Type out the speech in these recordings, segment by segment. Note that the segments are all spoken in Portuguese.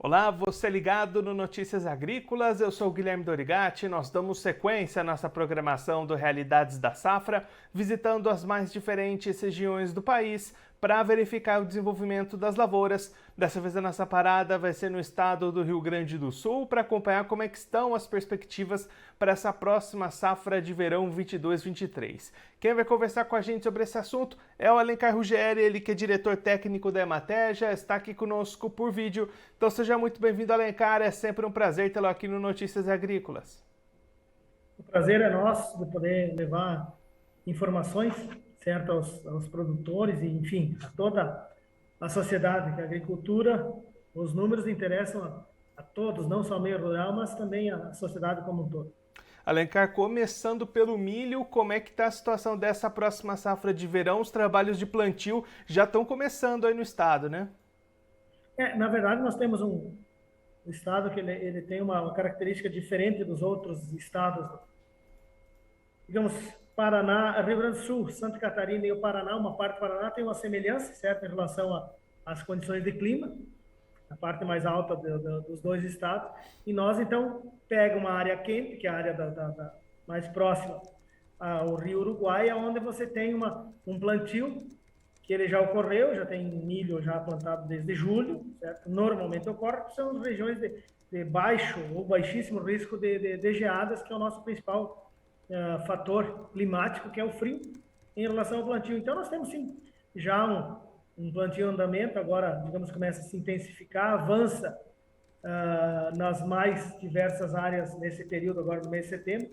Olá, você ligado no Notícias Agrícolas, eu sou o Guilherme Dorigatti. Nós damos sequência à nossa programação do Realidades da Safra, visitando as mais diferentes regiões do país para verificar o desenvolvimento das lavouras. Dessa vez a nossa parada vai ser no estado do Rio Grande do Sul para acompanhar como é que estão as perspectivas para essa próxima safra de verão 22-23. Quem vai conversar com a gente sobre esse assunto é o Alencar Ruggeri, ele que é diretor técnico da Emater, já está aqui conosco por vídeo. Então seja muito bem-vindo, Alencar, é sempre um prazer tê-lo aqui no Notícias Agrícolas. O prazer é nosso de poder levar informações, certo, aos produtores e, enfim, a toda a sociedade, que a agricultura, os números interessam a todos, não só ao meio rural, mas também a sociedade como um todo. Alencar, começando pelo milho, como é que está a situação dessa próxima safra de verão? Os trabalhos de plantio já estão começando aí no estado, né? Na verdade, nós temos um estado que ele tem uma característica diferente dos outros estados. Digamos, Paraná, Rio Grande do Sul, Santa Catarina e o Paraná, uma parte do Paraná tem uma semelhança, certo, em relação às condições de clima, a parte mais alta dos dois estados, e nós, então, pega uma área quente, que é a área mais próxima ao Rio Uruguai, onde você tem um plantio que ele já ocorreu, já tem milho já plantado desde julho, certo? Normalmente ocorre, são regiões de baixo ou baixíssimo risco de geadas, que é o nosso principal fator climático, que é o frio, em relação ao plantio. Então, nós temos, sim, já um plantio em andamento, agora, digamos, começa a se intensificar, avança nas mais diversas áreas nesse período, agora no mês de setembro,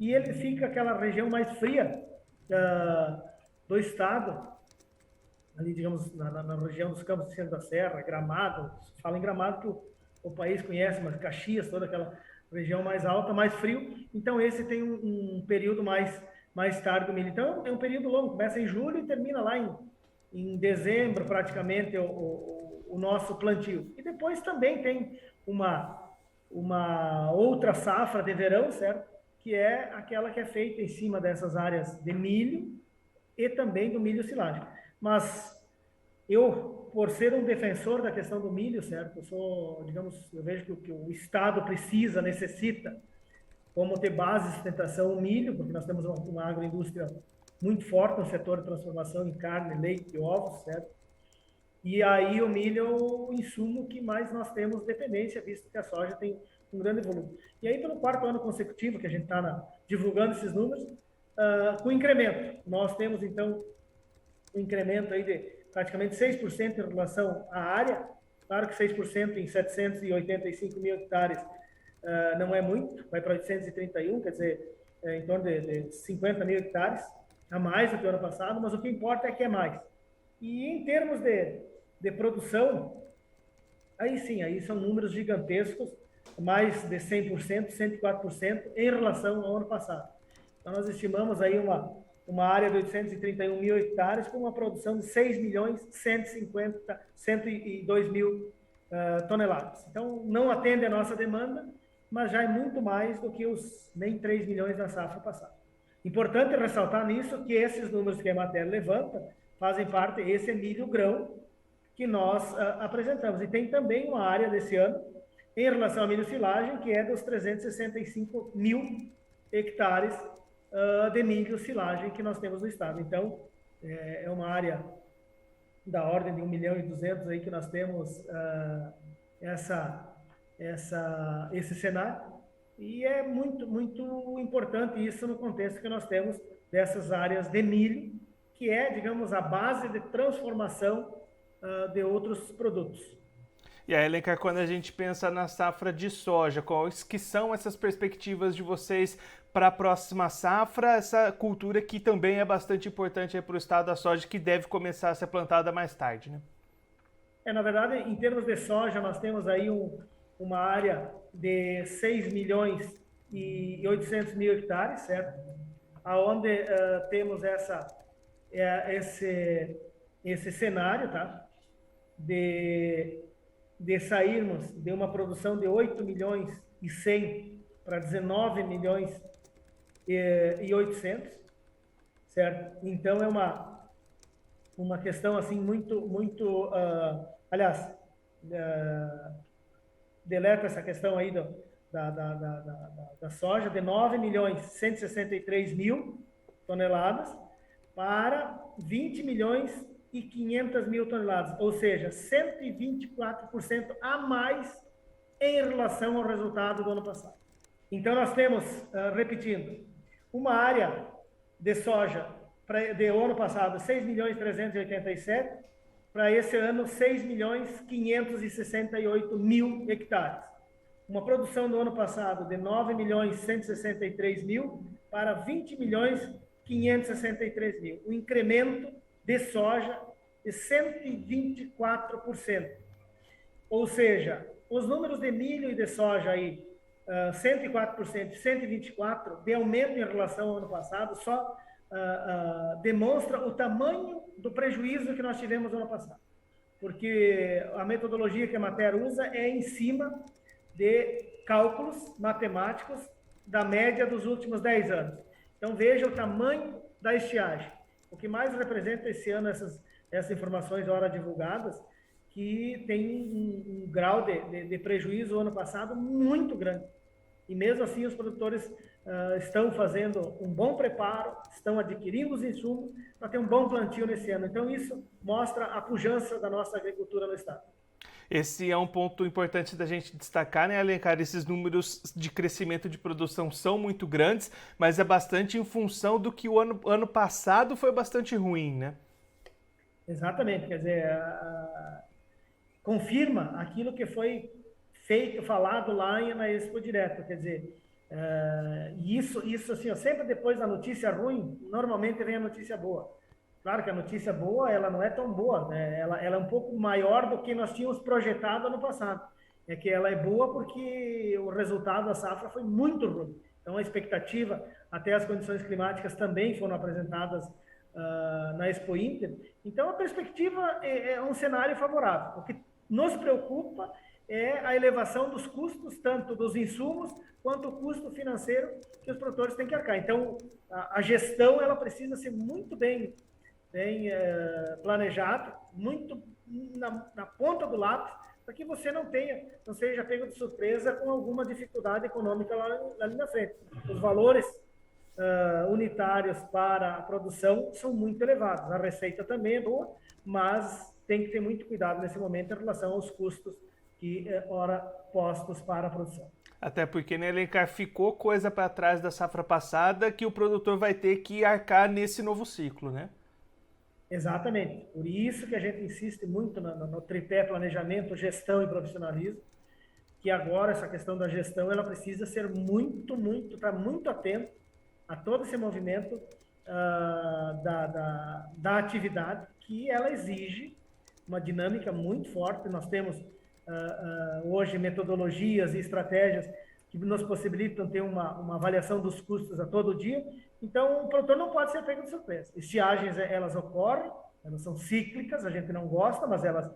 e ele fica aquela região mais fria do estado, ali, digamos, na região dos Campos de Centro da Serra, Gramado, se fala em Gramado que o país conhece, mas Caxias, toda aquela região mais alta, mais frio, então esse tem um período mais tarde do milho. Então é um período longo, começa em julho e termina lá em dezembro, praticamente, o nosso plantio. E depois também tem uma outra safra de verão, certo? Que é aquela que é feita em cima dessas áreas de milho e também do milho silagem. Mas eu, por ser um defensor da questão do milho, certo? Eu vejo que o Estado precisa, necessita, como ter base de sustentação o milho, porque nós temos uma agroindústria muito forte no setor de transformação em carne, leite e ovos, certo? E aí o milho é o insumo que mais nós temos dependência, visto que a soja tem um grande volume. E aí, pelo quarto ano consecutivo que a gente está divulgando esses números, com incremento. Nós temos, então, um incremento aí de praticamente 6% em relação à área. Claro que 6% em 785 mil hectares não é muito, vai para 831, quer dizer, em torno de 50 mil hectares, a mais do que o ano passado, mas o que importa é que é mais. E em termos de produção, aí sim, aí são números gigantescos, mais de 100%, 104% em relação ao ano passado. Então, nós estimamos aí uma área de 831 mil hectares com uma produção de 6 milhões 150, 102 mil toneladas. Então, não atende a nossa demanda, mas já é muito mais do que os nem 3 milhões da safra passada. Importante ressaltar nisso que esses números que a Emater levanta fazem parte, esse é milho grão, que nós apresentamos. E tem também uma área desse ano, em relação ao milho silagem, que é dos 365 mil hectares de milho silagem que nós temos no estado. Então, é uma área da ordem de 1 milhão e 200 aí que nós temos esse cenário. E é muito, muito importante isso no contexto que nós temos dessas áreas de milho, que é, digamos, a base de transformação de outros produtos. E aí, Alencar, quando a gente pensa na safra de soja, quais que são essas perspectivas de vocês para a próxima safra? Essa cultura que também é bastante importante para o estado da soja, que deve começar a ser plantada mais tarde, né? Na verdade, em termos de soja, nós temos aí uma área de 6 milhões e 800 mil hectares, certo? Aonde temos esse cenário, tá? De sairmos de uma produção de 8 milhões e 100 para 19 milhões e 800, certo? Então é uma questão assim muito aliás, deleta essa questão aí da soja, de 9.163.000 toneladas para 20.500.000 toneladas, ou seja, 124% a mais em relação ao resultado do ano passado. Então, nós temos, repetindo, uma área de soja de ano passado, 6.387.000, para esse ano, 6.568.000 hectares. Uma produção no ano passado de 9.163.000 para 20.563.000. Um incremento de soja de 124%. Ou seja, os números de milho e de soja aí, 104% e 124% de aumento em relação ao ano passado, só demonstra o tamanho do prejuízo que nós tivemos no ano passado. Porque a metodologia que a Emater usa é em cima de cálculos matemáticos da média dos últimos 10 anos. Então, veja o tamanho da estiagem. O que mais representa esse ano essas informações ora divulgadas, que tem um grau de prejuízo no ano passado muito grande. E mesmo assim, os produtores estão fazendo um bom preparo, estão adquirindo os insumos para ter um bom plantio nesse ano. Então, isso mostra a pujança da nossa agricultura no estado. Esse é um ponto importante da gente destacar, né, Alencar? Esses números de crescimento de produção são muito grandes, mas é bastante em função do que o ano passado foi bastante ruim, né? Exatamente, quer dizer, confirma aquilo que foi falado lá na Expo Direto, quer dizer, isso assim, ó, sempre depois da notícia ruim, normalmente vem a notícia boa. Claro que a notícia boa, ela não é tão boa, né? Ela é um pouco maior do que nós tínhamos projetado ano passado. É que ela é boa porque o resultado da safra foi muito ruim. Então, a expectativa, até as condições climáticas também foram apresentadas na Expo Inter. Então, a perspectiva é um cenário favorável. O que nos preocupa é a elevação dos custos, tanto dos insumos quanto o custo financeiro que os produtores têm que arcar. Então, a gestão ela precisa ser muito bem planejado, muito na ponta do lápis, para que você não seja pego de surpresa com alguma dificuldade econômica lá na frente. Os valores unitários para a produção são muito elevados, a receita também é boa, mas tem que ter muito cuidado nesse momento em relação aos custos que ora postos para a produção. Até porque, né, Alencar, ficou coisa para trás da safra passada que o produtor vai ter que arcar nesse novo ciclo, né? Exatamente. Por isso que a gente insiste muito no tripé planejamento, gestão e profissionalismo, que agora essa questão da gestão ela precisa ser estar muito atento a todo esse movimento da atividade, que ela exige uma dinâmica muito forte. Nós temos hoje metodologias e estratégias que nos possibilitam ter uma avaliação dos custos a todo dia. Então, o produtor não pode ser pego de surpresa. Estiagens, elas ocorrem, elas são cíclicas, a gente não gosta, mas elas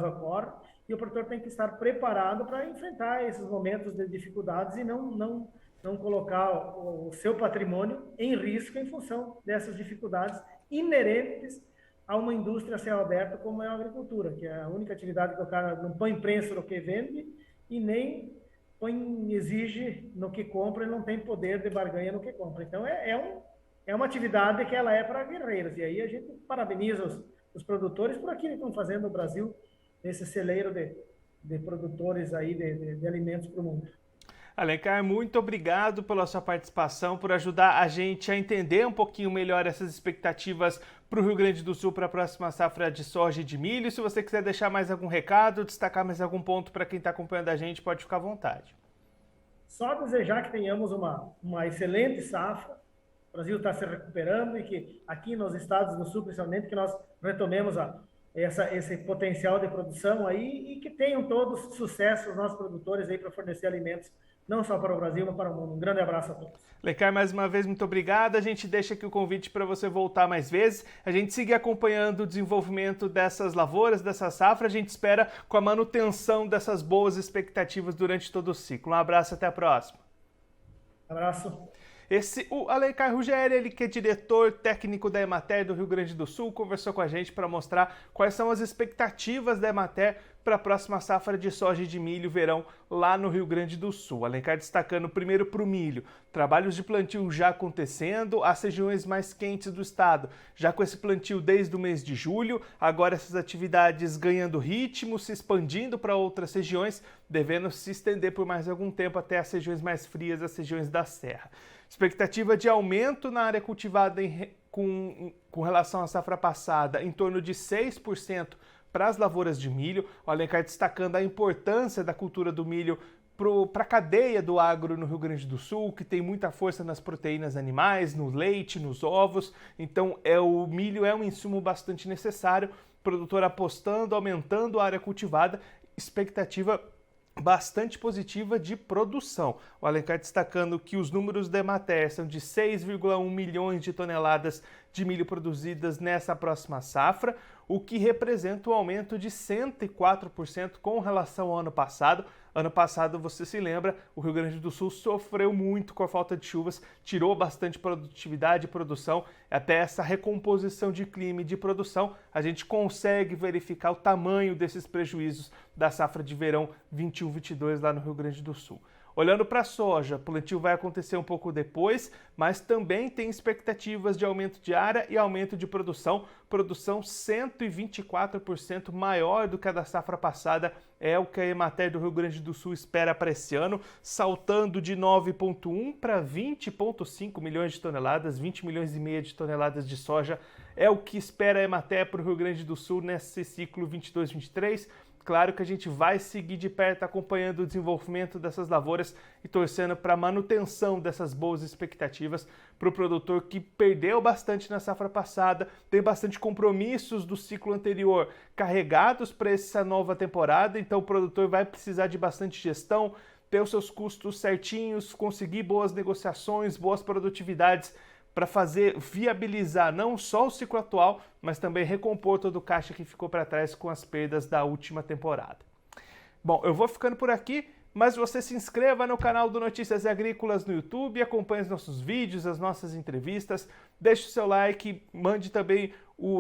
ocorrem, e o produtor tem que estar preparado para enfrentar esses momentos de dificuldades e não colocar o seu patrimônio em risco em função dessas dificuldades inerentes a uma indústria a céu aberto como é a agricultura, que é a única atividade que o cara não põe preço no que vende e nem exige no que compra e não tem poder de barganha no que compra. Então, é uma atividade que ela é para guerreiros. E aí a gente parabeniza os produtores por aquilo que estão fazendo no Brasil, nesse celeiro de produtores aí de alimentos para o mundo. Alencar, muito obrigado pela sua participação, por ajudar a gente a entender um pouquinho melhor essas expectativas para o Rio Grande do Sul para a próxima safra de soja e de milho. Se você quiser deixar mais algum recado, destacar mais algum ponto para quem está acompanhando a gente, pode ficar à vontade. Só desejar que tenhamos uma excelente safra, o Brasil está se recuperando e que aqui nos estados do Sul, principalmente, que nós retomemos esse potencial de produção aí e que tenham todos sucesso os nossos produtores aí para fornecer alimentos não só para o Brasil, mas para o mundo. Um grande abraço a todos. Alencar, mais uma vez, muito obrigado. A gente deixa aqui o convite para você voltar mais vezes. A gente segue acompanhando o desenvolvimento dessas lavouras, dessa safra. A gente espera com a manutenção dessas boas expectativas durante todo o ciclo. Um abraço, até a próxima. Abraço. O Alencar Ruggeri, ele que é diretor técnico da Emater do Rio Grande do Sul, conversou com a gente para mostrar quais são as expectativas da Emater para a próxima safra de soja e de milho verão lá no Rio Grande do Sul. Alencar destacando primeiro para o milho, trabalhos de plantio já acontecendo, as regiões mais quentes do estado, já com esse plantio desde o mês de julho, agora essas atividades ganhando ritmo, se expandindo para outras regiões, devendo se estender por mais algum tempo até as regiões mais frias, as regiões da Serra. Expectativa de aumento na área cultivada com relação à safra passada, em torno de 6%, para as lavouras de milho. O Alencar destacando a importância da cultura do milho para a cadeia do agro no Rio Grande do Sul, que tem muita força nas proteínas animais, no leite, nos ovos. Então, o milho é um insumo bastante necessário. O produtor apostando, aumentando a área cultivada, expectativa bastante positiva de produção. O Alencar destacando que os números da Emater são de 6,1 milhões de toneladas de milho produzidas nessa próxima safra, o que representa um aumento de 104% com relação ao ano passado. Ano passado, você se lembra, o Rio Grande do Sul sofreu muito com a falta de chuvas, tirou bastante produtividade e produção. Até essa recomposição de clima e de produção, a gente consegue verificar o tamanho desses prejuízos da safra de verão 21-22 lá no Rio Grande do Sul. Olhando para a soja, o plantio vai acontecer um pouco depois, mas também tem expectativas de aumento de área e aumento de produção. Produção 124% maior do que a da safra passada, é o que a Emater do Rio Grande do Sul espera para esse ano, saltando de 9,1 para 20,5 milhões de toneladas, 20 milhões e meio de toneladas de soja, é o que espera a Emater para o Rio Grande do Sul nesse ciclo 22-23. Claro que a gente vai seguir de perto acompanhando o desenvolvimento dessas lavouras e torcendo para a manutenção dessas boas expectativas para o produtor que perdeu bastante na safra passada, tem bastante compromissos do ciclo anterior carregados para essa nova temporada, então o produtor vai precisar de bastante gestão, ter os seus custos certinhos, conseguir boas negociações, boas produtividades, para viabilizar não só o ciclo atual, mas também recompor todo o caixa que ficou para trás com as perdas da última temporada. Bom, eu vou ficando por aqui, mas você se inscreva no canal do Notícias Agrícolas no YouTube, acompanhe os nossos vídeos, as nossas entrevistas, deixe o seu like, mande também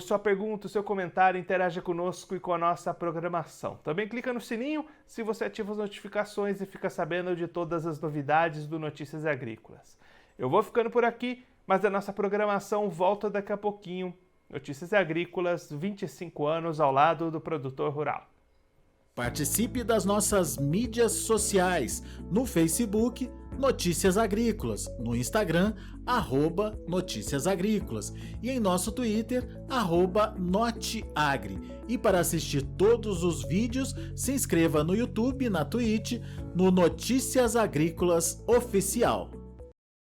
sua pergunta, o seu comentário, interaja conosco e com a nossa programação. Também clica no sininho se você ativa as notificações e fica sabendo de todas as novidades do Notícias Agrícolas. Eu vou ficando por aqui, mas a nossa programação volta daqui a pouquinho. Notícias Agrícolas, 25 anos ao lado do produtor rural. Participe das nossas mídias sociais, no Facebook, Notícias Agrícolas, no Instagram, @Notícias Agrícolas e em nosso Twitter, @Noteagri. E para assistir todos os vídeos, se inscreva no YouTube, na Twitch, no Notícias Agrícolas Oficial.